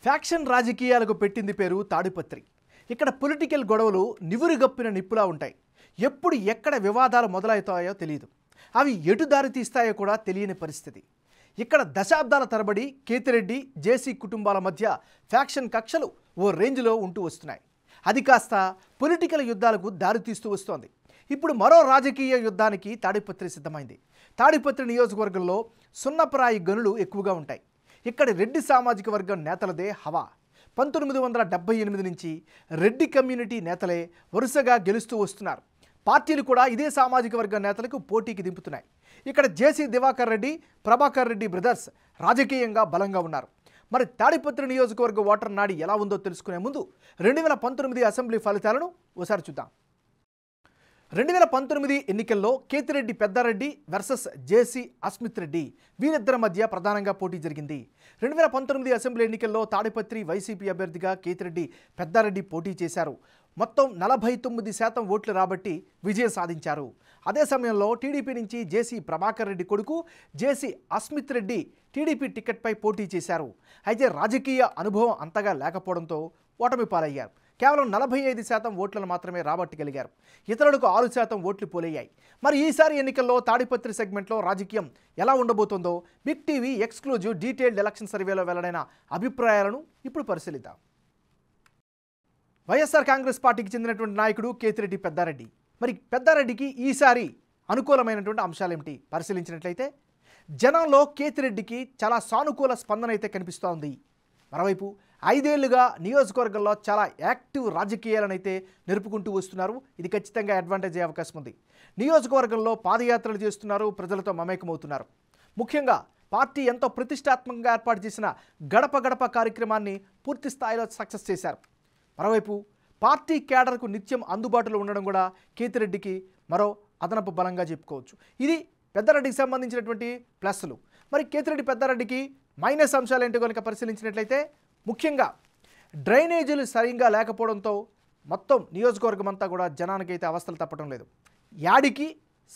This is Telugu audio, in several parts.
ఫ్యాక్షన్ రాజకీయాలకు పెట్టింది పేరు తాడిపత్రి. ఇక్కడ పొలిటికల్ గొడవలు నివురుగప్పిన నిప్పులా ఉంటాయి. ఎప్పుడు ఎక్కడ వివాదాలు మొదలవుతాయో తెలియదు. అవి ఎటు దారి తీస్తాయో కూడా తెలియని పరిస్థితి. ఇక్కడ దశాబ్దాల తరబడి కేతిరెడ్డి జేసీ కుటుంబాల మధ్య ఫ్యాక్షన్ కక్షలు ఓ రేంజ్లో ఉంటూ వస్తున్నాయి. అది కాస్త పొలిటికల్ యుద్ధాలకు దారితీస్తూ వస్తోంది. ఇప్పుడు మరో రాజకీయ యుద్ధానికి తాడిపత్రి సిద్ధమైంది. తాడిపత్రి నియోజకవర్గంలో సున్నప్రాయి గనులు ఎక్కువగా ఉంటాయి. ఇక్కడి రెడ్డి సామాజిక వర్గం నేతలదే హవా. 1978 నుంచి రెడ్డి కమ్యూనిటీ నేతలే వరుసగా గెలుస్తూ వస్తున్నారు. పార్టీలు కూడా ఇదే సామాజిక వర్గ నేతలకు పోటీకి దింపుతున్నాయి. ఇక్కడ జేసీ దివాకర్ రెడ్డి, ప్రభాకర్ రెడ్డి బ్రదర్స్ రాజకీయంగా బలంగా ఉన్నారు. మరి తాడిపత్రి నియోజకవర్గ ఓటర్ నాడి ఎలా ఉందో తెలుసుకునే ముందు 2019 అసెంబ్లీ ఫలితాలను ఒకసారి చూద్దాం. 2019 ఎన్నికల్లో కేతిరెడ్డి పెద్దారెడ్డి వర్సెస్ జేసీ అస్మిత్ రెడ్డి వీరిద్దరి మధ్య ప్రధానంగా పోటీ జరిగింది. 2019 అసెంబ్లీ ఎన్నికల్లో తాడిపత్రి వైసీపీ అభ్యర్థిగా కేతిరెడ్డి పెద్దారెడ్డి పోటీ చేశారు. మొత్తం 49% ఓట్లు రాబట్టి విజయం సాధించారు. అదే సమయంలో టీడీపీ నుంచి జేసీ ప్రభాకర్ రెడ్డి కొడుకు జేసీ అస్మిత్ రెడ్డి టీడీపీ టికెట్పై పోటీ చేశారు. అయితే రాజకీయ అనుభవం అంతగా లేకపోవడంతో ఓటమి పాలయ్యారు. కేవలం 45% ఓట్లను మాత్రమే రాబట్టగలిగారు. ఇతరులకు 6% ఓట్లు పోలయ్యాయి. మరి ఈసారి ఎన్నికల్లో తాడిపత్రి సెగ్మెంట్లో రాజకీయం ఎలా ఉండబోతోందో big TV exclusive detailed election సర్వేలో వెల్లడైన అభిప్రాయాలను ఇప్పుడు పరిశీలిద్దాం. వైఎస్ఆర్ కాంగ్రెస్ పార్టీకి చెందినటువంటి నాయకుడు కేతిరెడ్డి పెద్దారెడ్డి. మరి పెద్దారెడ్డికి ఈసారి అనుకూలమైనటువంటి అంశాలు ఏమిటి పరిశీలించినట్లయితే జనంలో కేతిరెడ్డికి చాలా సానుకూల స్పందన అయితే కనిపిస్తోంది. మరోవైపు 5 ఏళ్లుగా నియోజకవర్గంలో చాలా యాక్టివ్ రాజకీయాలను అయితే నిలుపుకుంటూ వస్తున్నారు. ఇది ఖచ్చితంగా అడ్వాంటేజ్ అయ్యే అవకాశం ఉంది. నియోజకవర్గంలో పాదయాత్రలు చేస్తున్నారు, ప్రజలతో మమేకమవుతున్నారు. ముఖ్యంగా పార్టీ ఎంతో ప్రతిష్టాత్మకంగా ఏర్పాటు చేసిన గడప గడప కార్యక్రమాన్ని పూర్తి స్థాయిలో సక్సెస్ చేశారు. మరోవైపు పార్టీ క్యాడర్కు నిత్యం అందుబాటులో ఉండడం కూడా కేతిరెడ్డికి మరో అదనపు బలంగా చెప్పుకోవచ్చు. ఇది పెద్దారెడ్డికి సంబంధించినటువంటి ప్లస్లు. మరి కేతిరెడ్డి పెద్దారెడ్డికి మైనస్ అంశాలు ఏంటో కనుక పరిశీలించినట్లయితే ముఖ్యంగా డ్రైనేజీలు సరిగ్గా లేకపోవడంతో మొత్తం నియోజకవర్గం అంతా కూడా జనానికైతే అవస్థలు తప్పడం లేదు. యాడికి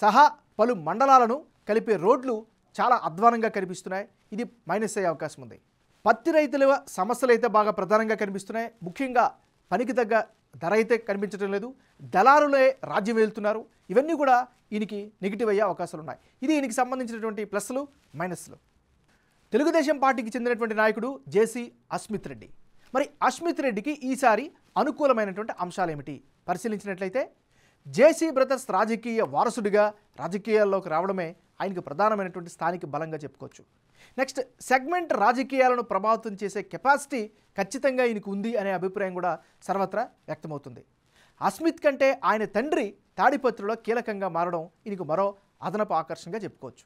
సహా పలు మండలాలను కలిపే రోడ్లు చాలా అధ్వానంగా కనిపిస్తున్నాయి. ఇది మైనస్ అయ్యే అవకాశం ఉంది. పత్తి రైతుల సమస్యలు అయితే బాగా ప్రధానంగా కనిపిస్తున్నాయి. ముఖ్యంగా పనికి తగ్గ ధర అయితే కనిపించడం లేదు. దళారులే రాజ్యం వెళ్తున్నారు. ఇవన్నీ కూడా ఈయనకి నెగిటివ్ అయ్యే అవకాశాలు ఉన్నాయి. ఇది ఈయనకి సంబంధించినటువంటి ప్లస్లు మైనస్లు. తెలుగుదేశం పార్టీకి చెందినటువంటి నాయకుడు జేసీ అస్మిత్ రెడ్డి. మరి అస్మిత్ రెడ్డికి ఈసారి అనుకూలమైనటువంటి అంశాలు ఏమిటి పరిశీలించినట్లయితే జేసీ బ్రదర్స్ రాజకీయ వారసుడిగా రాజకీయాల్లోకి రావడమే ఆయనకు ప్రధానమైనటువంటి స్థానిక బలంగా చెప్పుకోవచ్చు. నెక్స్ట్ సెగ్మెంట్ రాజకీయాలను ప్రభావితం చేసే కెపాసిటీ ఖచ్చితంగా ఈయనకు ఉంది అనే అభిప్రాయం కూడా సర్వత్రా వ్యక్తమవుతుంది. అస్మిత్ కంటే ఆయన తండ్రి తాడిపత్రిలో కీలకంగా మారడం ఈయనకు మరో అదనపు ఆకర్షణగా చెప్పుకోవచ్చు.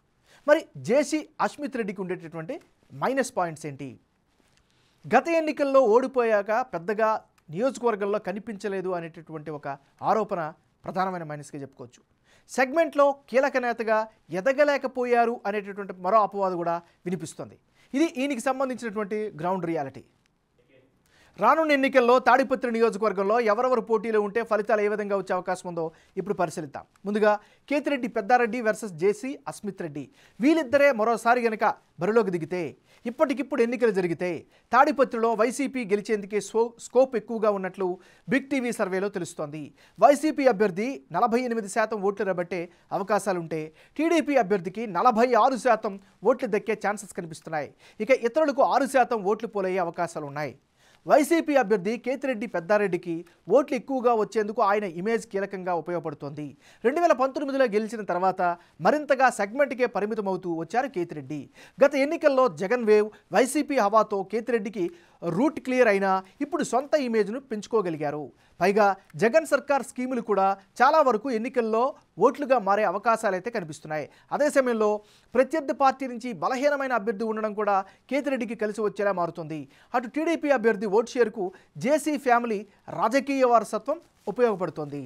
మరి జేసీ అస్మిత్ రెడ్డికి ఉండేటటువంటి మైనస్ పాయింట్స్ ఏంటి? గత ఎన్నికల్లో ఓడిపోయాక పెద్దగా నియోజకవర్గంలో కనిపించలేదు అనేటటువంటి ఒక ఆరోపణ ప్రధానమైన మైనస్గా చెప్పుకోవచ్చు. సెగ్మెంట్లో కీలక నేతగా ఎదగలేకపోయారు అనేటటువంటి మరో అపవాదు కూడా వినిపిస్తుంది. ఇది ఈయనకి సంబంధించినటువంటి గ్రౌండ్ రియాలిటీ. రానున్న ఎన్నికల్లో తాడిపత్రి నియోజకవర్గంలో ఎవరెవరు పోటీలో ఉంటే ఫలితాలు ఏ విధంగా వచ్చే అవకాశం ఉందో ఇప్పుడు పరిశీలిద్దాం. ముందుగా కేతిరెడ్డి పెద్దారెడ్డి వర్సెస్ జేసీ అస్మిత్ రెడ్డి. వీళ్ళిద్దరే మరోసారి గనక బరిలోకి దిగితే, ఇప్పటికిప్పుడు ఎన్నికలు జరిగితే తాడిపత్రిలో వైసీపీ గెలిచేందుకే స్కోప్ ఎక్కువగా ఉన్నట్లు బిగ్ టీవీ సర్వేలో తెలుస్తోంది. వైసీపీ అభ్యర్థి 48% ఓట్లు రాబట్టే అవకాశాలుంటే టీడీపీ అభ్యర్థికి 46% ఓట్లు దక్కే ఛాన్సెస్ కనిపిస్తున్నాయి. ఇక ఇతరులకు 6% ఓట్లు పోలయ్యే అవకాశాలు ఉన్నాయి. వైసీపీ అభ్యర్థి కేతిరెడ్డి పెద్దారెడ్డికి ఓట్లు ఎక్కువగా వచ్చేందుకు ఆయన ఇమేజ్ కీలకంగా ఉపయోగపడుతోంది. 2019లో గెలిచిన తర్వాత మరింతగా సెగ్మెంట్కే పరిమితమవుతూ వచ్చారు కేతిరెడ్డి. గత ఎన్నికల్లో జగన్ వేవ్, వైసీపీ హవాతో కేతిరెడ్డికి రూట్ క్లియర్ అయినా ఇప్పుడు సొంత ఇమేజ్ను పెంచుకోగలిగారు. పైగా జగన్ సర్కార్ స్కీములు కూడా చాలా వరకు ఎన్నికల్లో ఓట్లుగా మారే అవకాశాలైతే కనిపిస్తున్నాయి. అదే సమయంలో ప్రత్యర్థి పార్టీ నుంచి బలహీనమైన అభ్యర్థి ఉండడం కూడా కేతిరెడ్డికి కలిసి వచ్చేలా మారుతుంది. అటు టీడీపీ అభ్యర్థి ఓట్ షేర్కు జేసీ ఫ్యామిలీ రాజకీయ వారసత్వం ఉపయోగపడుతోంది.